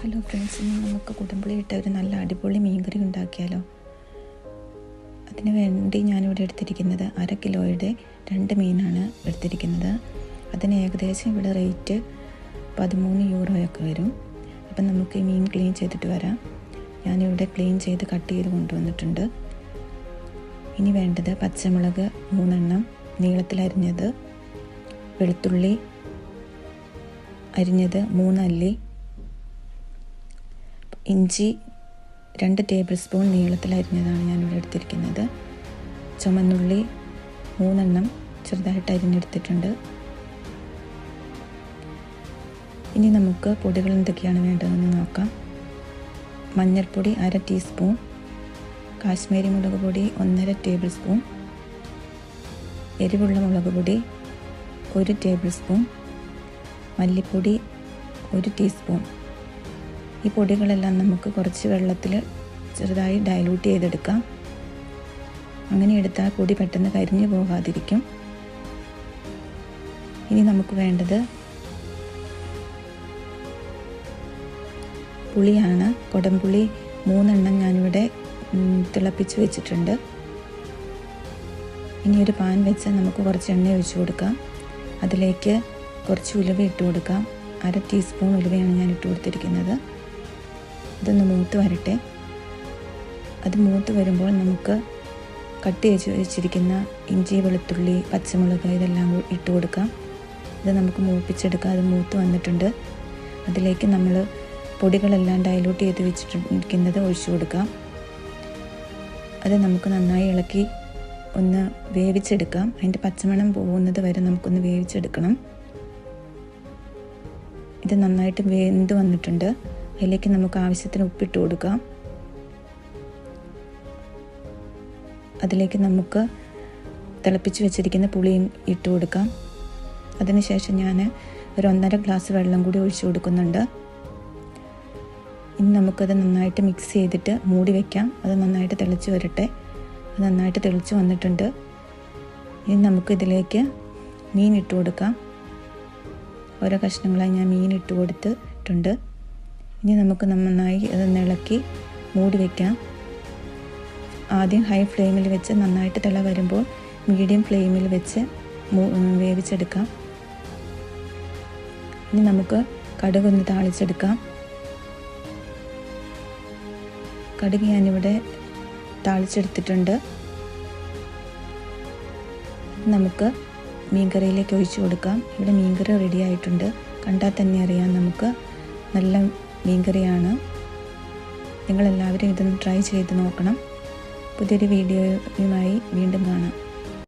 Hello friends, ഇന്ന് നമുക്ക് കുടംപുളി ഇട്ട ഒരു നല്ല അടിപൊളി മീൻകറി ഉണ്ടാക്കിയാലോ. അതിന് വേണ്ടി ഞാനിവിടെ എടുത്തിരിക്കുന്നത് 1/2 കിലോയുടെ 2 മീനാണ് എടുത്തിരിക്കുന്നത്. അതിന് ഏകദേശം ഇവിടെ റേറ്റ് 13 യൂറോയൊക്കെ വരും. അപ്പം നമുക്ക് ഈ മീൻ ക്ലീൻ ചെയ്തിട്ട് വരാം. ഞാനിവിടെ ക്ലീൻ ചെയ്ത് കട്ട് ചെയ്ത് കൊണ്ടുവന്നിട്ടുണ്ട്. ഇനി വേണ്ടത് പച്ചമുളക് 3 എണ്ണം നീളത്തിലരിഞ്ഞത്, വെളുത്തുള്ളി അരിഞ്ഞത് 3 അല്ലി, ഇഞ്ചി 2 ടേബിൾ സ്പൂൺ നീളത്തിലരിഞ്ഞതാണ് ഞാനിവിടെ എടുത്തിരിക്കുന്നത്. ചുമന്നുള്ളി 3 എണ്ണം ചെറുതായിട്ട് അരിഞ്ഞെടുത്തിട്ടുണ്ട്. ഇനി നമുക്ക് പൊടികൾ എന്തൊക്കെയാണ് വേണ്ടതെന്ന് നോക്കാം. മഞ്ഞൾപ്പൊടി 1/2 ടീസ്പൂൺ, കാശ്മീരി മുളക് പൊടി 1.5 ടേബിൾ സ്പൂൺ, എരിവുള്ള മുളക് പൊടി 1 ടേബിൾ സ്പൂൺ, മല്ലിപ്പൊടി 1 ടീസ്പൂൺ. ഈ പൊടികളെല്ലാം നമുക്ക് കുറച്ച് വെള്ളത്തിൽ ചെറുതായി ഡൈലൂട്ട് ചെയ്തെടുക്കാം. അങ്ങനെ എടുത്താൽ പൊടി പെട്ടെന്ന് കരിഞ്ഞു പോകാതിരിക്കും. ഇനി നമുക്ക് വേണ്ടത് പുളിയാണ്. കുടംപുളി 3 എണ്ണം ഞാനിവിടെ തിളപ്പിച്ച് വെച്ചിട്ടുണ്ട്. ഇനി ഒരു പാൻ വെച്ച് നമുക്ക് കുറച്ച് എണ്ണ ഒഴിച്ചു കൊടുക്കാം. അതിലേക്ക് കുറച്ച് ഉലുവ ഇട്ട് കൊടുക്കാം. 1/2 ടീസ്പൂൺ ഉലുവയാണ് ഞാൻ ഇട്ട് കൊടുത്തിരിക്കുന്നത്. ഇതൊന്ന് മൂത്ത് വരട്ടെ. അത് മൂത്ത് വരുമ്പോൾ നമുക്ക് കട്ട് ചെയ്ത് വെച്ചിരിക്കുന്ന ഇഞ്ചി, വെളുത്തുള്ളി, പച്ചമുളക് ഇതെല്ലാം ഇട്ട് കൊടുക്കാം. ഇത് നമുക്ക് മൂപ്പിച്ചെടുക്കാം. അത് മൂത്ത് വന്നിട്ടുണ്ട്. അതിലേക്ക് നമ്മൾ പൊടികളെല്ലാം ഡൈലൂട്ട് ചെയ്ത് വെച്ചിരിക്കുന്നത് ഒഴിച്ചു കൊടുക്കാം. അത് നമുക്ക് നന്നായി ഇളക്കി ഒന്ന് വേവിച്ചെടുക്കാം. അതിൻ്റെ പച്ചമണം പോകുന്നത് വരെ നമുക്കൊന്ന് വേവിച്ചെടുക്കണം. ഇത് നന്നായിട്ട് വെന്ത് വന്നിട്ടുണ്ട്. അതിലേക്ക് നമുക്ക് ആവശ്യത്തിന് ഉപ്പിട്ട് കൊടുക്കാം. അതിലേക്ക് നമുക്ക് തിളപ്പിച്ച് വെച്ചിരിക്കുന്ന പുളിയും ഇട്ട് കൊടുക്കാം. അതിനുശേഷം ഞാൻ ഒരു 1.5 ഗ്ലാസ് വെള്ളം കൂടി ഒഴിച്ചു കൊടുക്കുന്നുണ്ട്. ഇനി നമുക്കത് നന്നായിട്ട് മിക്സ് ചെയ്തിട്ട് മൂടി വയ്ക്കാം. അത് നന്നായിട്ട് തിളച്ച് വരട്ടെ. അത് നന്നായിട്ട് തിളച്ച് വന്നിട്ടുണ്ട്. ഇനി നമുക്കിതിലേക്ക് മീൻ ഇട്ട് കൊടുക്കാം. ഓരോ കഷ്ണങ്ങളായി ഞാൻ മീൻ ഇട്ട് കൊടുത്തിട്ടുണ്ട്. ഇനി നമുക്ക് നന്നായി അത് ഇളക്കി മൂടി വയ്ക്കാം. ആദ്യം ഹൈ ഫ്ലെയിമിൽ വെച്ച് നന്നായിട്ട് തിള വരുമ്പോൾ മീഡിയം ഫ്ലെയിമിൽ വെച്ച് വേവിച്ചെടുക്കാം. ഇനി നമുക്ക് കടുക് ഒന്ന് താളിച്ചെടുക്കാം. കടുക് ഞാനിവിടെ താളിച്ചെടുത്തിട്ടുണ്ട്. നമുക്ക് മീൻകറിയിലേക്ക് ഒഴിച്ചു കൊടുക്കാം. ഇവിടെ മീൻകറി റെഡി ആയിട്ടുണ്ട്. കണ്ടാൽ തന്നെ അറിയാം നമുക്ക് നല്ല മീൻകറിയാണ്. നിങ്ങളെല്ലാവരും ഇതൊന്ന് ട്രൈ ചെയ്ത് നോക്കണം. പുതിയൊരു വീഡിയോയുമായി വീണ്ടും കാണാം.